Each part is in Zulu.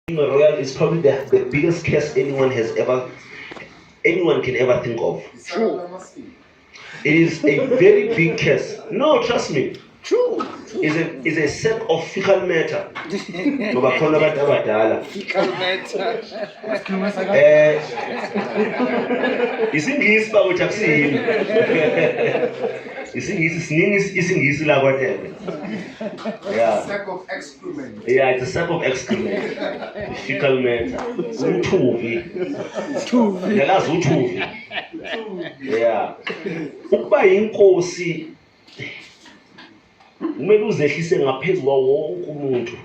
Being a royal is probably the biggest curse anyone can ever think of. True. It is a very big curse. No, trust me. True. It's a set of fecal matter. Fecal matter. Isingisi bakuthi akusini. Isingisi la kwaThembe. Yeah. Sack of excrement. Yeah, it's a sack of excrement. Fecal matter. Uthuvi. Yalazi uthuvi. Yeah. Ukuba inkosi kumele uzehlise ngaphezulu kwawo wonke umuntu.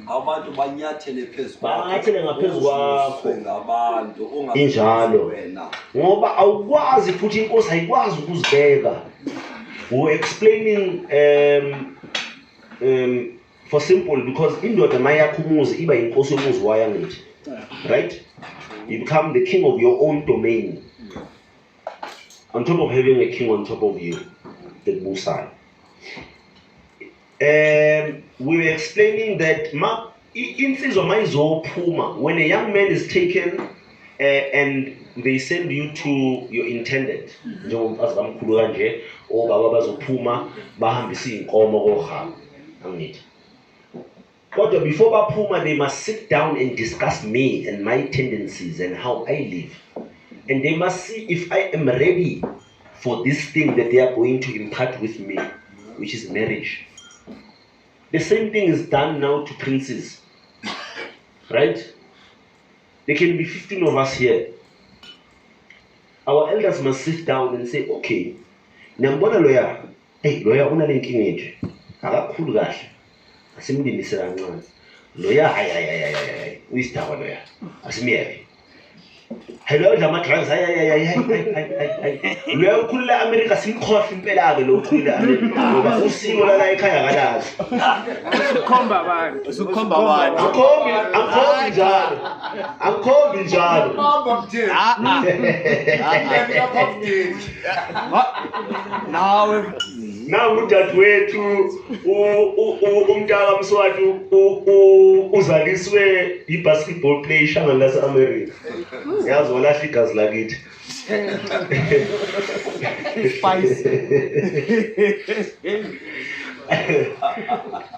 Abantu banyathele phezulu. Banyathele ngaphezulu kwakho. Ngabantu injalo wena. Ngoba awukwazi futhi inkosi ayikwazi ukuzibeka. We explaining for simple because indoda mayakho umuzi iba inkosi yomuzi wayo ngithi. Right? You become the king of your own domain. On top of having a king on top of you, the Musai. We were explaining that when a young man is taken and they send you to your intended, but before Bapuma, they must sit down and discuss me and my tendencies and how I live. And they must see if I am ready for this thing that they are going to impart with me, which is marriage. The same thing is done now to princes, right? There can be 15 of us here. Our elders must sit down and say, okay, Nambona lawyer, hey, lawyer, una linking age. Akakhulu kahle. Asimdinisela kancane. Lawyer, we start lawyer. Asimiyeke. Hello, Jama drugs. Lawyer ukhulula America simkhohle impela ke lo ukhulula America. Ngoba usiko la ekhaya kalazi. Usukhomba abantu. Angikhombi njalo. Now udadewethu umntaka Mswati uzaliswe i-basketball player ishanga lase-America. Yazi walahla igazi lakithi.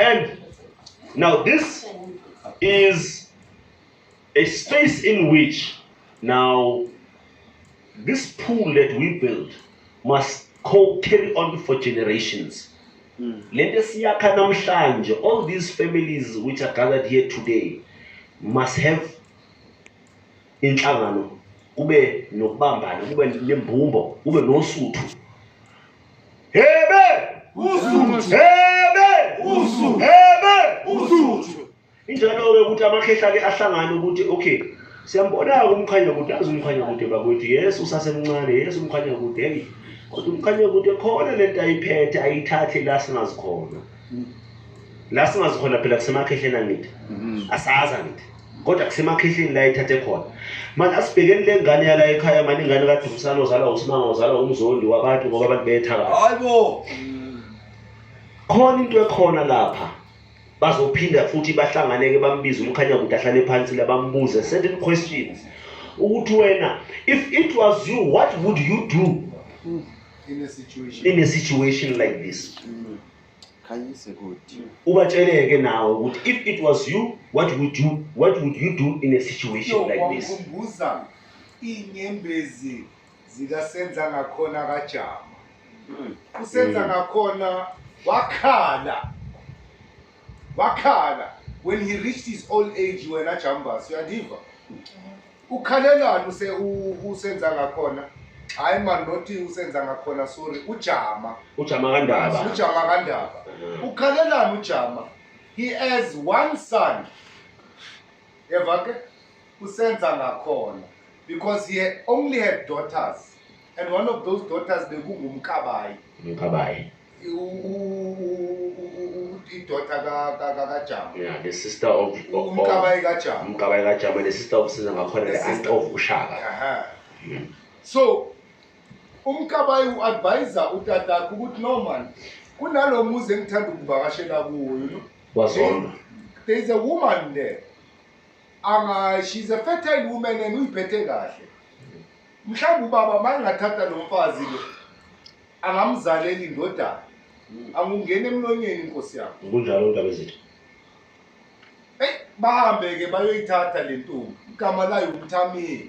And now this is a space in which now this pool that we build must carry on for generations. All these families which are gathered here today must have inhlangano, kube nokubambana, kube nembumbo, kube nosuthu. Hebe! Usuthu! Hebe! Usuthu! Hebe! Usuthu! Injalo ke ukuthi amakhehla ke ahlangana ukuthi okay, siyambona uMkhanyakude azi uMkhanyakude bakwethu, yes usasemncane, yes uMkhanyakude, hey. Kodwa uMkhanyakude khona lento ayiphethe ayithathe la singazikhona. La singazikhona phela kusemakhehleni angithi. Asaza ngithi. Kodwa kusemakhehleni la ithathe khona. Manje asibhekeni lengane yala ekhaya manje ingane kaDumsana ozala uSimanga ozala umzondi wabantu ngoba abantu bethaka. Hayibo. Khona into ekhona lapha. Bazophinda futhi bahlanganeke bambize uMkhanyakude ahlale phansi la bambuze certain questions. Ukuthi wena if it was you, what would you do? In a situation like this. Ubatsheleke nawe ukuthi if it was you, what would you do in a situation like this? Ngumbuza inyembezi zikasenza ngakhona kaJama. Usenza ngakhona wakhala when he reached his old age wena Jambas uyadiva. Ukhalelana usenza ngakhona. Hayi man nothi usenza ngakhona sorry uJama kandaba ukhalelana uJama. He has one son evake usenza ngakhona because he only had daughters and one of those daughters bekungumkabayi idaughter kaJama, yeah, the sister of umkabayi kaJama, the sister of Senza ngakhona, the aunt of Ushaka. So umkabayi uadvisor utatakho ukuthi no man kunalo muzi engithanda ukuvakashela kuwo, Wazona. There is a woman there she's a fertile woman and uyiphethe kahle. Mhlawumbe ubaba mangathatha lo mfazi lo angamzalela indodana. Angungena emlonyeni inkosi yakho. Kunjalo indaba ezithi. Bahambe ke bayoyithatha le ntombi. Igama layo Mthaniya.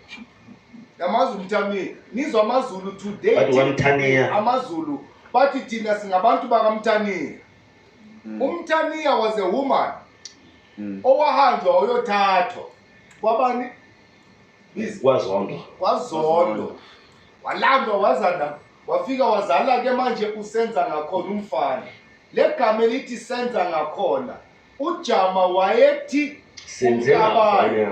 Yamazi Mthaniya. Nizwa Amazulu today. Bathi Mthaniya. Amazulu bathi thina singabantu bakaMthaniya. Mthaniya was a woman. Owahanjwa oyothathwa. Kwabani? KwaZondo. Walandwa wazana. Wafika wazala ke manje usenza ngakhona umfana. Le gama elithi senza ngakhona. Ujama wayethi senze ngakhona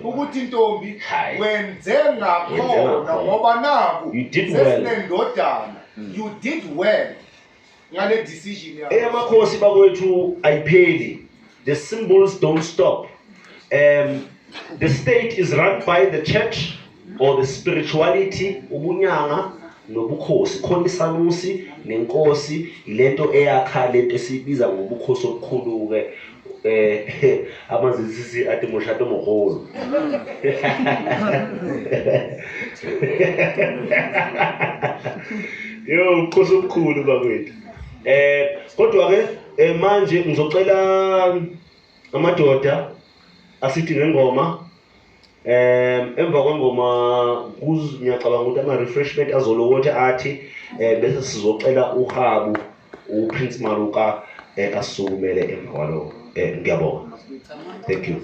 ukuthi intombi wenze ngakhona ngoba naku sesinendodana. You did well. Ngale decision yakho. Eyamakhosi bakwethu ayipheli. The symbols don't stop. The state is run by the church or the spirituality, ubunyanga nobukhosi. Khona isanusi nenkosi ilento eyakha lento esibiza ngobukhosi obukhulu ke amazisi athi moshato moholo. Yo ubukhosi obukhulu bakwethu. Kodwa ke manje ngizocela amadoda asithi ngengoma emva kwengoma ngiyacabanga ukuthi ama refreshment azolokotha athi bese sizocela uHabu uPrince Maruka asisukumele emva kwalo ngiyabonga. Thank you.